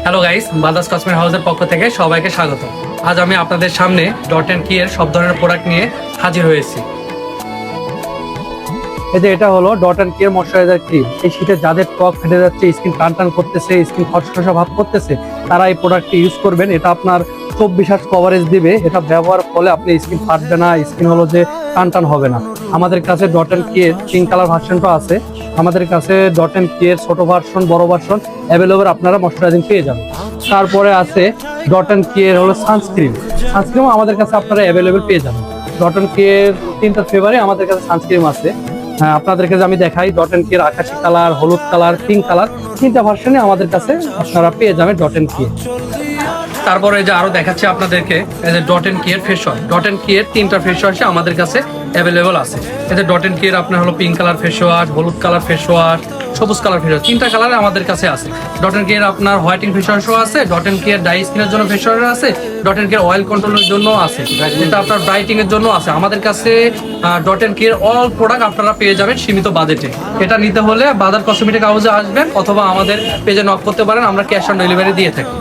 Hello guys, বাদাস cosmetic হাউসের পক্ষ থেকে সবাইকে স্বাগত। আজ আমি আপনাদের সামনে ডট অ্যান্ড কি এর সব ধরনের প্রোডাক্ট নিয়ে হাজির হয়েছি। এই যে এটা হলো ডট অ্যান্ড কি এর ময়শ্চারাইজার ক্রিম। এই শীতে যাদের ত্বক ফেটে যাচ্ছে, স্কিন টান করতেছে, স্কিন খসখসা ভাব করতেছে, তারা এই প্রোডাক্টটি ইউজ করবেন। এটা আপনার 24 আওয়ার কভারেজ দিবে। এটা ব্যবহার ফলে আপনি স্কিন ফাটবে না, স্কিন হলো যে টান হবে না। আমাদের কাছে ডট অ্যান্ড কি এর পিঙ্ক কালার ভার্সনটা আছে। আমাদের কাছে ডট অ্যান্ড কি এর ছোট ভার্সন, বড় ভার্সন অ্যাভেলেবল আপনারা ময়শ্চারাইজিং পেয়ে যাবেন। তারপরে আছে ডট অ্যান্ড কি এর হলো সানস্ক্রিনও আমাদের কাছে আপনারা অ্যাভেলেবল পেয়ে যাবেন। ডট অ্যান্ড কি এর 3টা ফ্লেভারে আমাদের কাছে সানস্ক্রিন আছে। আপনাদেরকে আমি দেখাই, ডট অ্যান্ড কি এর আকাশি কালার, হলুদ কালার, পিঙ্ক কালার 3টা ভার্সনে আমাদের কাছে আপনারা পেয়ে যাবেন ডট অ্যান্ড কি। তারপরে যে আরো দেখাচ্ছি আপনাদেরকে, এই যে ডট অ্যান্ড কি এর ফেস ওয়াশ। ডট অ্যান্ড কি এর 3টা ফেস ওয়াশ আমাদের কাছে অ্যাভেলেবল আছে। এই যে ডট অ্যান্ড কি এর আপনার হলো পিঙ্ক কালার ফেস ওয়াশ, হলুদ কালার ফেস ওয়াশ, সবুজ কালার ফেস ওয়াশ, 3টা কালার আমাদের কাছে আছে। ডট অ্যান্ড কি এর আপনার হোয়াইটিং ফেস ওয়াশও আছে, ডট অ্যান্ড কি এর ডাই স্কিনের জন্য ফেস ওয়াশ আছে, ডট অ্যান্ড কি এর অয়েল কন্ট্রোলের জন্য আছে, যেটা আপনার ব্রাইটিং এর জন্য আছে। আমাদের কাছে ডট অ্যান্ড কি এর অল প্রোডাক্ট আপনারা পেয়ে যাবেন সীমিত বাজেটে। এটা নিতে হলে বাজার কসমেটিক হাউসে আসবেন অথবা আমাদের পেজে নক করতে পারেন, আমরা ক্যাশ অন ডেলিভারি দিয়ে থাকি।